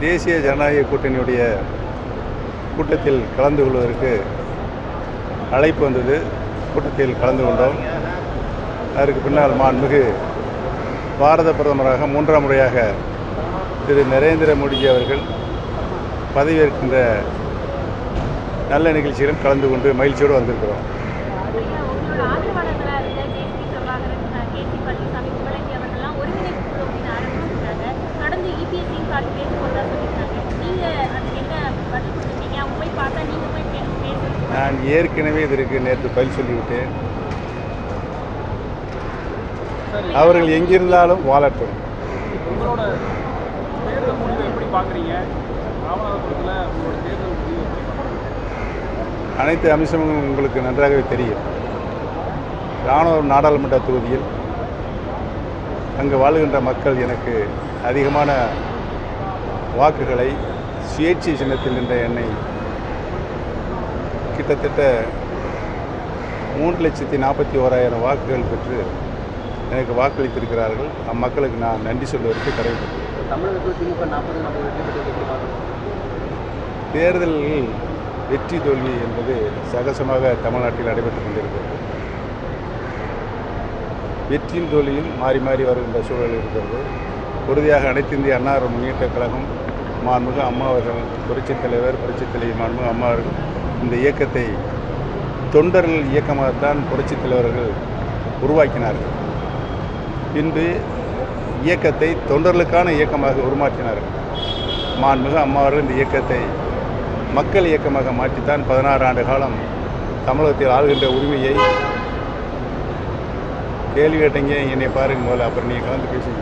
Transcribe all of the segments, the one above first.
தேசிய ஜனநாயக கூட்டணியுடைய கூட்டத்தில் கலந்து கொள்வதற்கு அழைப்பு வந்தது. கூட்டத்தில் கலந்து கொண்டோம். அதற்கு பின்னால் மாண்புமிகு பாரத பிரதமராக 3ஆம் முறையாக திரு நரேந்திர மோடி அவர்கள் பதவியேற்கின்ற நல்ல நிகழ்ச்சியிலும் கலந்து கொண்டு மகிழ்ச்சியோடு வந்திருக்கிறோம். நான் ஏற்கனவே இதற்கு நேற்று பதில் சொல்லிவிட்டேன். அவர்கள் எங்கிருந்தாலும் வாழட்டும். அனைத்து அம்சமும் உங்களுக்கு நன்றாகவே தெரியும். ராணுவம் நாடாளுமன்ற தொகுதியில் அங்கு வாழுகின்ற மக்கள் எனக்கு அதிகமான வாக்குகளை சுயேட்சை சின்னத்தில் நின்ற என்னை கிட்டத்தட்ட 3,41,000 வாக்குகள் பெற்று எனக்கு வாக்களித்திருக்கிறார்கள். அம்மக்களுக்கு நான் நன்றி சொல்வதற்கு கடமைப்பட்டேன். தேர்தலில் வெற்றி தோல்வி என்பது சகஜமாக தமிழ்நாட்டில் நடைபெற்றுக் கொண்டிருக்கிறது. வெற்றியும் தோல்வியும் மாறி மாறி வருகின்ற சூழல் இருக்கிறது. உறுதியாக அனைத்து இந்திய அண்ணா முன்னேற்ற கழகம் மாண்புமிகு அம்மா அவர்கள் புரட்சித் தலைவர் புரட்சித் தலைவி மாண்புமிகு அம்மா அவர்கள் இந்த இயக்கத்தை தொண்டர்கள் இயக்கமாகத்தான் புரட்சித் தலைவர்கள் உருவாக்கினார்கள். பின்பு இயக்கத்தை தொண்டர்களுக்கான இயக்கமாக உருமாற்றினார்கள். மாண்புமிகு அம்மா அவர்கள் இந்த இயக்கத்தை மக்கள் இயக்கமாக மாற்றித்தான் 16 ஆண்டு காலம் தமிழகத்தில் ஆளுகின்ற உரிமையை கேள்வி கேட்டீங்க. என்னை பாருங்க போல, அப்புறம் நீங்கள் கலந்து பேசுங்க.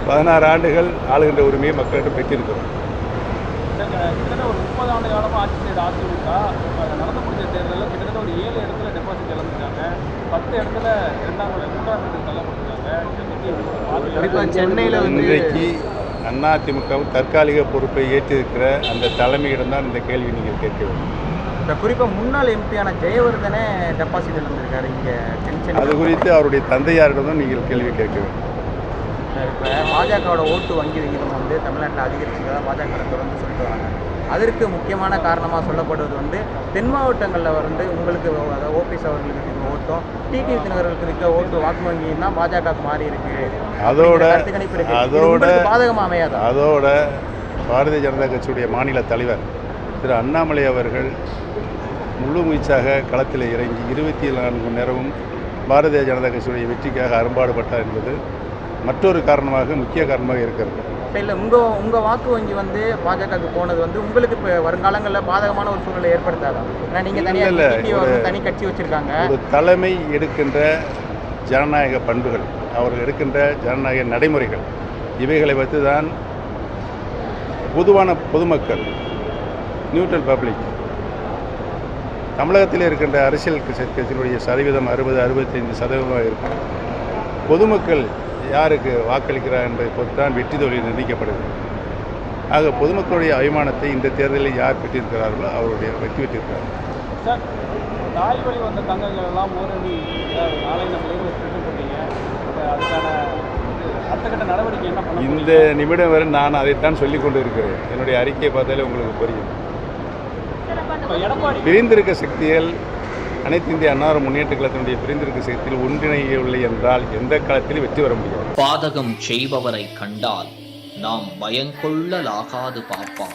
16 ஆண்டுகள் ஆளுகின்ற உரிமையை மக்களிடம் பெற்றிருக்கிறோம். ஒரு 30 ஆண்டு காலமாக ஆட்சி செய்த அதிமுக நடந்து முடிஞ்ச தேர்தலில் கிட்டத்தட்ட ஒரு 7 இடத்துல டெபாசிட் இழந்துட்டாங்க. 10 இடத்துல 2ஆம் நிலை 3ஆம் இடத்துக்கு தள்ளப்பட்டிருக்காங்க. சென்னையில் இன்றைக்கு அதிமுக தற்காலிக பொறுப்பை ஏற்றிருக்கிற அந்த தலைமையிடம்தான் இந்த கேள்வி நீங்கள் கேட்க வேண்டும். இப்போ குறிப்பாக முன்னாள் எம்பியான ஜெயவர்தனே டெபாசிட் இழந்திருக்காரு இங்கே டென்ஷன். அது குறித்து அவருடைய தந்தையாரிடம் நீங்கள் கேள்வி கேட்க வேண்டும். இப்போ பாஜகவோட ஓட்டு வங்கி விகிதம் தமிழ்நாட்டில் அதிகரிச்சதாக பாஜக தொடர்ந்து சொல்லிட்டு வராங்க. அதற்கு முக்கியமான காரணமாக சொல்லப்படுவது தென் மாவட்டங்களில் உங்களுக்கு அதாவது ஓபிஎஸ் அவர்களுக்கு இருக்க ஓட்டும் டிடி தினகர்களுக்கு இருக்க ஓட்டு வாக்கு வங்கியும் தான் பாஜகவுக்கு மாறி இருக்கு. அதோட பாதகமாக அமையாதா? அதோட பாரதிய ஜனதா கட்சியுடைய மாநில தலைவர் திரு அண்ணாமலை அவர்கள் முழு மூச்சாக களத்தில் இறங்கி 24 மணி நேரமும் பாரதிய ஜனதா கட்சியுடைய வெற்றிக்காக அரும்பாடுபட்டார் என்பது மற்றொரு காரணமாக முக்கிய காரணமாக இருக்கிறது. இல்லை உங்கள் வாக்கு வங்கி பாஜகவுக்கு போனது உங்களுக்கு இப்போ வருங்காலங்களில் பாதகமான ஒரு சூழ்நிலை ஏற்படுத்தாதா? ஏன்னா நீங்கள் தனியாக தனி கட்சி வச்சுருக்காங்க. ஒரு தலைமை எடுக்கின்ற ஜனநாயக பண்புகள், அவர்கள் எடுக்கின்ற ஜனநாயக நடைமுறைகள், இவைகளை வைத்து தான் பொதுவான பொதுமக்கள் நியூட்ரல் பப்ளிக் தமிழகத்தில் இருக்கின்ற அரசியல் கட்சியினுடைய சதவீதம் 60-65% இருக்கும். பொதுமக்கள் யாருக்கு வாக்களிக்கிறார் என்பதை பொறுத்தான் வெற்றி தோல்வி நிர்ணயிக்கப்படுகிறது. ஆக பொதுமக்களுடைய அபிமானத்தை இந்த தேர்தலில் யார் பெற்றிருக்கிறார்களோ அவருடைய வெற்றி பெற்றிருக்கிறார்கள். சார், தாய் வழி வந்த தங்கங்கள் எல்லாம் ஓரணி நாளை போட்டீங்க. அதுக்கான அடுத்த கட்ட நடவடிக்கை என்ன பண்ண? இந்த நிமிடம் வரை நான் அதைத்தான் சொல்லிக் கொண்டு இருக்கிறேன். என்னுடைய அறிக்கையை பார்த்தாலே உங்களுக்கு புரியும். பிரிந்திருக்க சக்திகள் அனைத்து இந்திய அண்ணா முன்னேற்ற கழகத்தினுடைய பிரிந்திருக்க சக்தியில் ஒன்றிணையவில்லை என்றால் எந்த காலத்திலும் வெற்றி வர முடியாது. பாதகம் செய்பவரை கண்டால் நாம் பயங்கொள்ளலாகாது பாப்பா,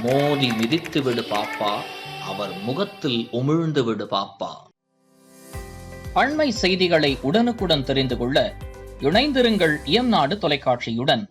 மோதி மிதித்து விடு பாப்பா, அவர் முகத்தில் உமிழ்ந்து விடு பாப்பா. அண்மை செய்திகளை உடனுக்குடன் தெரிந்து கொள்ள இணைந்திருங்கள் இயம்நாடு தொலைக்காட்சியுடன்.